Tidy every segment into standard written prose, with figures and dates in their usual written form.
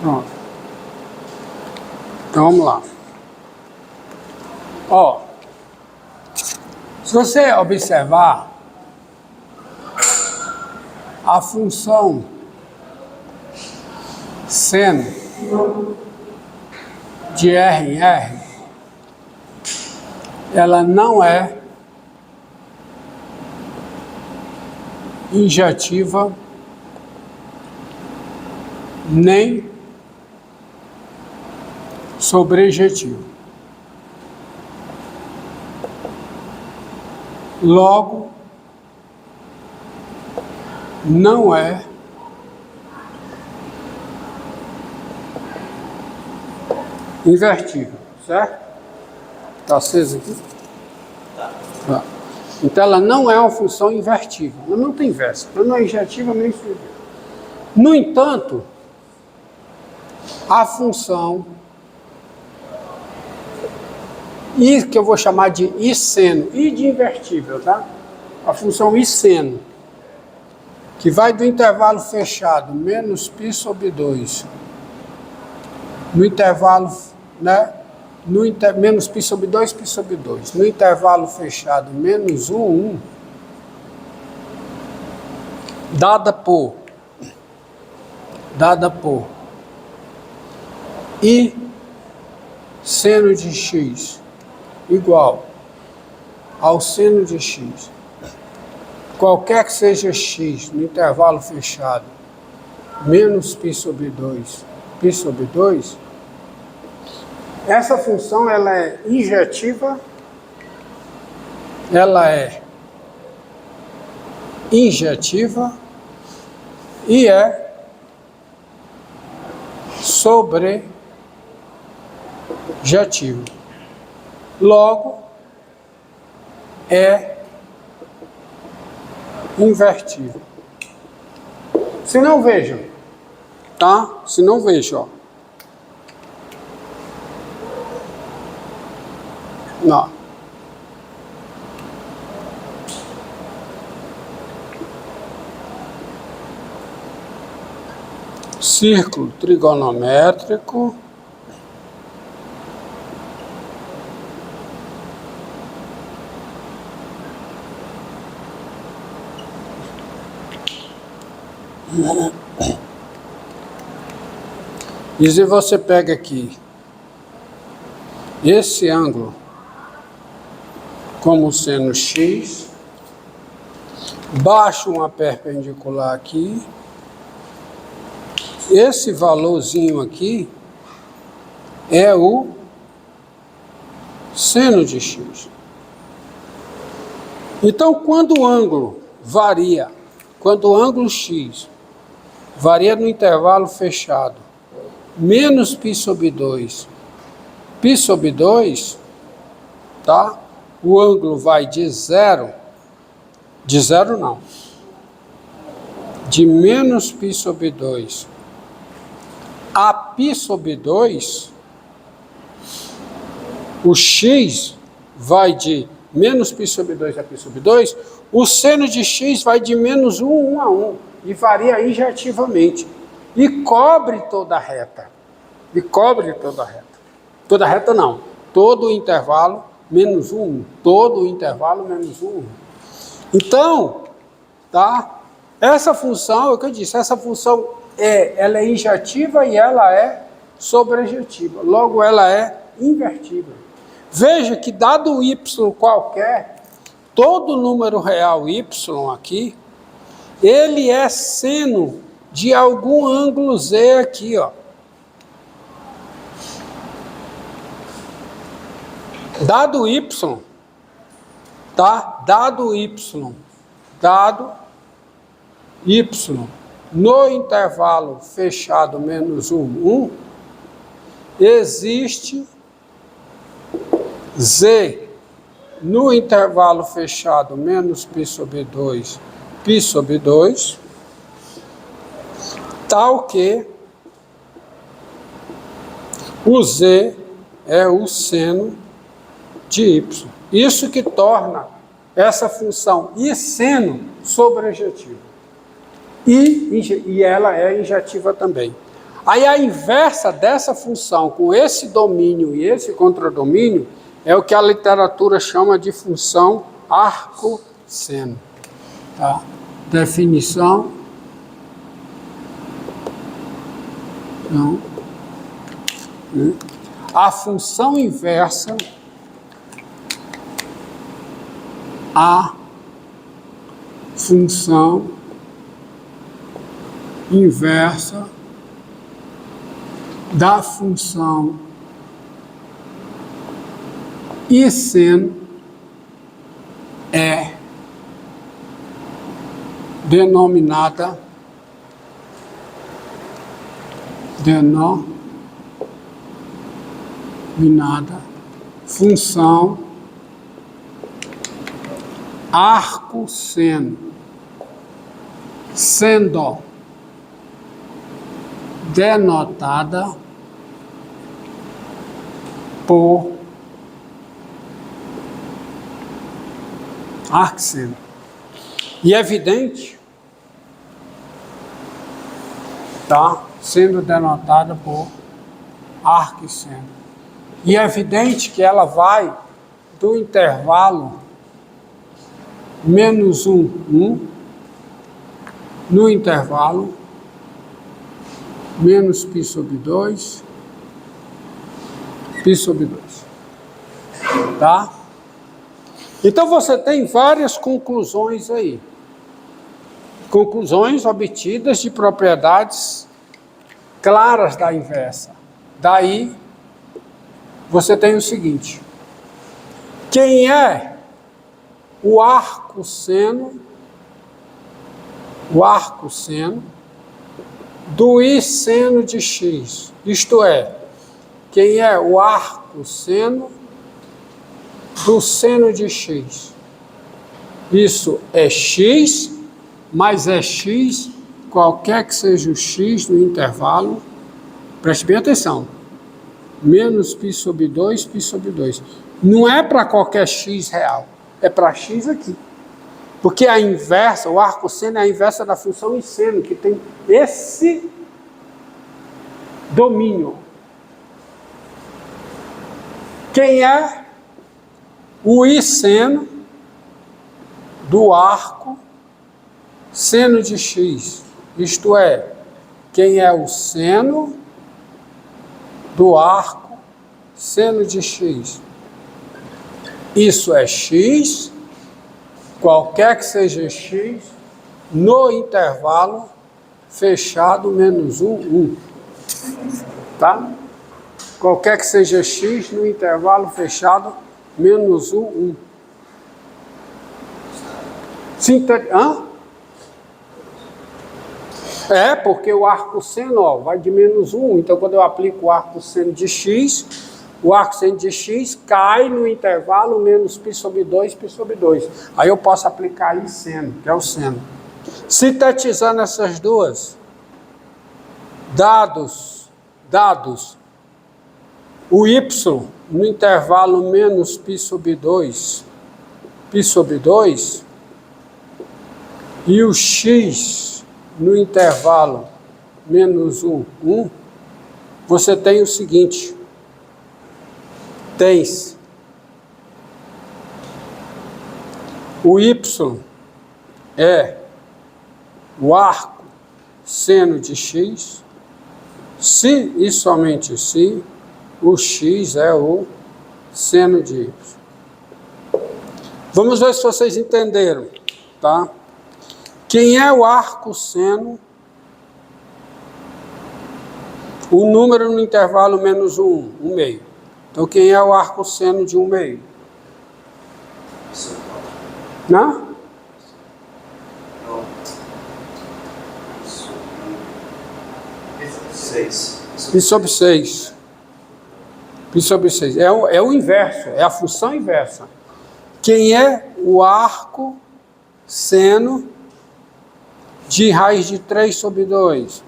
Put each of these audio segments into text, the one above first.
Pronto. Então vamos lá. Ó, se você observar a função seno de R em R, ela não é injetiva nem sobrejetiva. Logo, não é invertível, certo? Está aceso aqui? Tá. Então ela não é uma função invertível, ela não tem inversa, ela não é injetiva nem sobrejetiva. No entanto, a função I, que eu vou chamar de I seno, I de invertível, tá? A função I seno, que vai do intervalo fechado menos π sobre 2, no intervalo, né? Menos π sobre 2, π sobre 2, no intervalo fechado menos 1, 1, dada por I seno de x igual ao seno de x, qualquer que seja x no intervalo fechado, menos π sobre 2, π sobre 2, essa função ela é injetiva, e é sobrejetiva. Logo, é invertível. Se não, vejam, tá? Se não, vejam, ó. Não. Círculo trigonométrico. E se você pega aqui esse ângulo como seno x, baixa uma perpendicular aqui, esse valorzinho aqui é o seno de x. Então, quando o ângulo x varia no intervalo fechado, menos π sobre 2, π sobre 2, tá? O ângulo vai de menos π sobre 2 a π sobre 2, o x vai de menos π sobre 2 a π sobre 2, o seno de x vai de menos 1, 1 a 1, e varia injetivamente, e cobre toda a reta. Toda a reta não, todo o intervalo menos 1, 1. Todo o intervalo menos 1, 1. Então, tá? Essa função, é o que eu disse, essa função ela é injetiva e ela é sobrejetiva. Logo, ela é invertível. Veja que dado um y qualquer, todo número real y aqui, ele é seno de algum ângulo z aqui, ó. Dado y, tá? Dado y no intervalo fechado menos 1, 1, existe z no intervalo fechado menos π sobre 2, π sobre 2, tal que o z é o seno de y. Isso que torna essa função I seno sobrejetiva. E ela é injetiva também. Aí a inversa dessa função com esse domínio e esse contradomínio é o que a literatura chama de função arcosseno. Tá? Definição. Não. A função inversa, a função inversa da função e seno é denominada função arcosseno, sendo denotada por arcosseno. E é evidente, tá? Sendo denotada por arcosseno. E é evidente que ela vai do intervalo menos 1, 1, no intervalo menos π sobre 2, π sobre 2. Tá? Então você tem várias conclusões aí. Conclusões obtidas de propriedades claras da inversa. Daí, você tem o seguinte. Quem é o arcosseno do I seno de x? Isto é, quem é o arcosseno do seno de x? Isso é x, mas é x, qualquer que seja o x no intervalo, preste bem atenção, menos π sobre 2, π sobre 2. Não é para qualquer x real, é para x aqui. Porque a inversa, o arcosseno é a inversa da função I seno, que tem esse domínio. Quem é o I seno do arco seno de x? Isto é, quem é o seno do arco seno de x? Isso é x, qualquer que seja x, no intervalo fechado menos 1, 1. Tá? Qualquer que seja x no intervalo fechado menos 1, 1. Hã? É, porque o arcosseno, ó, vai de menos 1. Então, quando eu aplico o arcosseno de x, o arcosseno de x cai no intervalo menos π sobre 2, π sobre 2. Aí eu posso aplicar I seno, que é o seno. Sintetizando essas duas, dados o y no intervalo menos π sobre 2, e o x no intervalo menos 1, 1, você tem o seguinte, tens o y é o arco seno de x, se e somente se o x é o seno de y. Vamos ver se vocês entenderam, tá? Quem é o arcosseno? O número no intervalo menos 1, 1 meio. Então, quem é o arcosseno de 1 meio? Não? Π sobre 6. Π sobre 6. É o inverso, é a função inversa. Quem é o arcosseno de raiz de 3 sobre 2?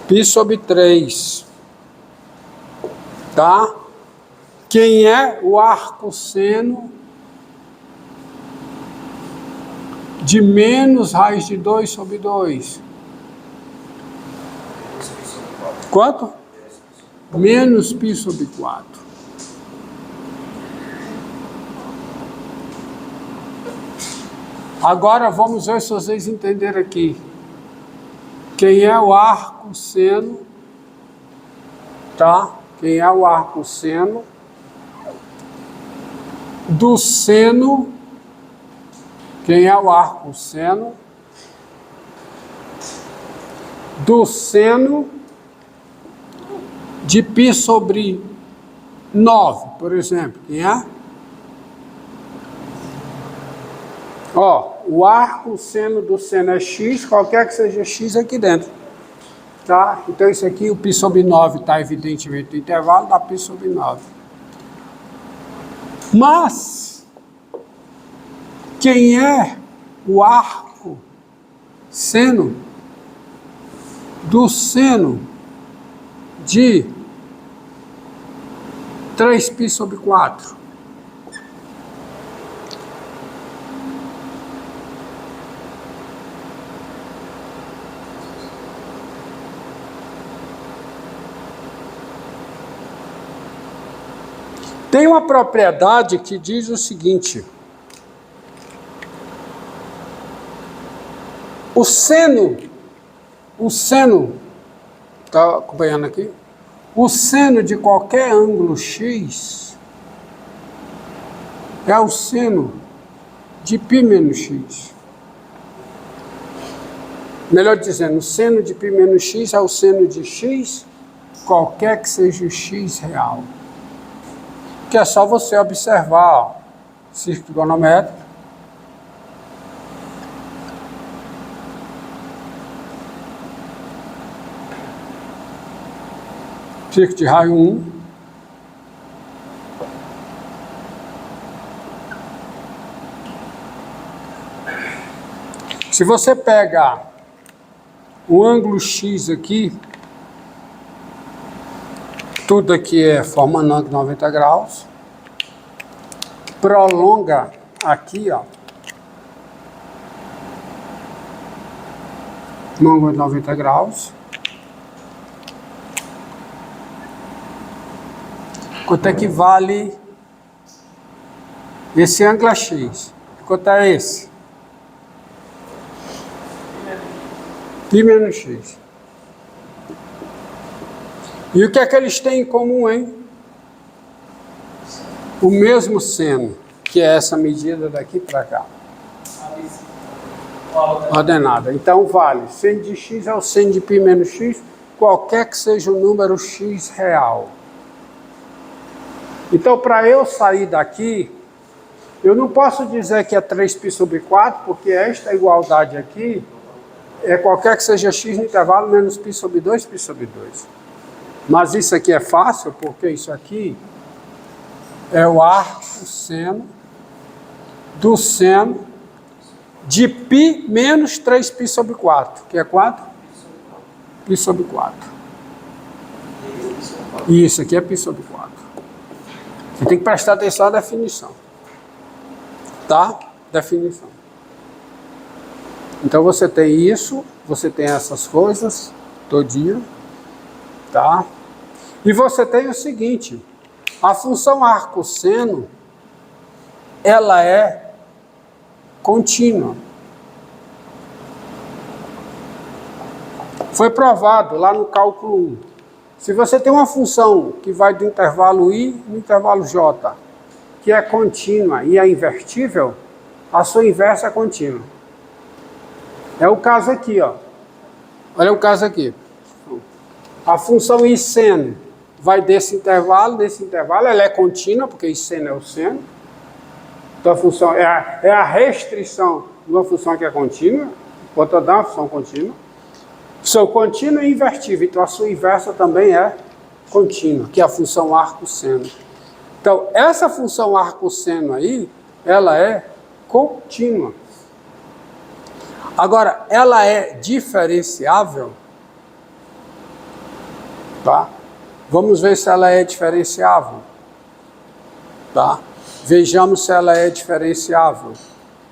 Π sobre 3. Tá? Quem é o arcosseno de menos raiz de 2 sobre 2. Quanto? Menos π sobre 4. Agora vamos ver se vocês entenderam aqui. Quem é o arco seno, tá? Quem é o arco seno do seno? Quem é o arco seno do seno de π sobre 9, por exemplo? Quem é? Ó, o arco seno do seno é x, qualquer que seja x aqui dentro. Tá? Então isso aqui, o π sobre 9 está evidentemente no intervalo da π sobre 9. Mas, quem é o arco seno do seno de 3π sobre 4? Tem uma propriedade que diz o seguinte: o seno, está acompanhando aqui? O seno de qualquer ângulo x é o seno de π menos x. Melhor dizendo, o seno de π menos x é o seno de x, qualquer que seja o x real. Que é só você observar, ó, círculo trigonométrico. Círculo de raio 1. Se você pega o ângulo x aqui, tudo aqui é formando ângulo de 90 graus, prolonga aqui, ó, no ângulo de 90 graus. Quanto é que vale esse ângulo é x? Quanto é esse? π menos x. E o que é que eles têm em comum, hein? O mesmo seno, que é essa medida daqui para cá. Ordenada. Então vale, seno de x é o seno de π menos x, qualquer que seja o número x real. Então, para eu sair daqui, eu não posso dizer que é 3π sobre 4, porque esta igualdade aqui é qualquer que seja x no intervalo menos π sobre 2, π sobre 2. Mas isso aqui é fácil, porque isso aqui é o arco seno do seno de π menos 3π sobre 4, que é quanto? π sobre 4. E isso aqui é π sobre 4. Você tem que prestar atenção à definição. Tá? Definição. Então você tem isso, você tem essas coisas todinha, tá? E você tem o seguinte: a função arco-seno, ela é contínua. Foi provado lá no cálculo 1. Se você tem uma função que vai do intervalo I no intervalo J, que é contínua e é invertível, a sua inversa é contínua. É o caso aqui, ó. Olha o caso aqui. A função I seno vai nesse intervalo ela é contínua, porque I seno é o seno. Então a função é a restrição de uma função que é contínua, outra dá uma função contínua. São contínua e invertível, então a sua inversa também é contínua, que é a função arco-seno. Então, essa função arco-seno aí, ela é contínua. Agora, ela é diferenciável? Tá? Vamos ver se ela é diferenciável. Tá? Vejamos se ela é diferenciável.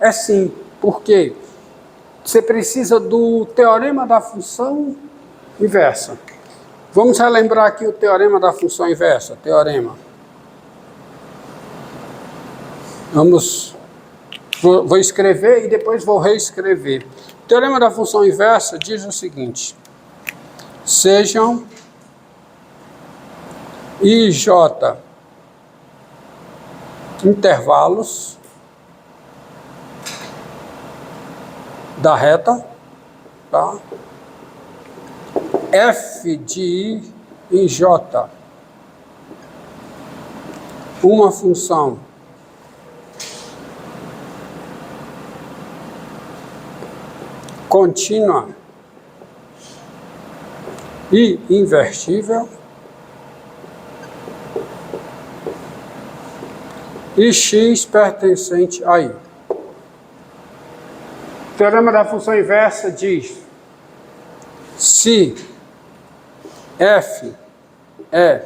É sim. Por quê? você precisa do teorema da função inversa. Vamos relembrar aqui o teorema da função inversa. Teorema. Vou escrever e depois vou reescrever. O teorema da função inversa diz o seguinte: sejam I e J intervalos da reta, tá? F de I em J, uma função contínua e invertível, e x pertencente a I. O teorema da função inversa diz: se f é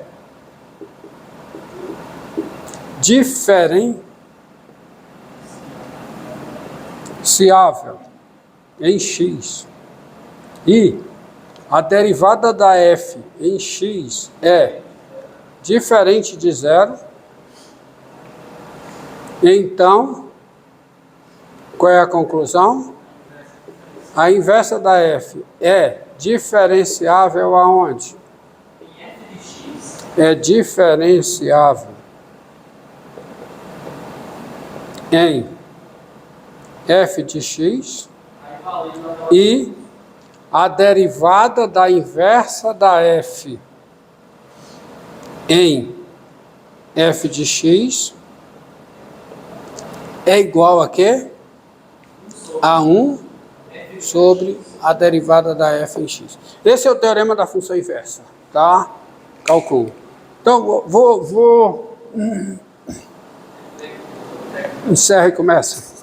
diferenciável em x e a derivada da f em x é diferente de zero, então, qual é a conclusão? A inversa da f é diferenciável aonde? É diferenciável em f de x e a derivada da inversa da f em f de x é igual a quê? A 1 sobre a derivada da f em x. Esse é o teorema da função inversa, tá? Calculo. Então, vou encerra e começa.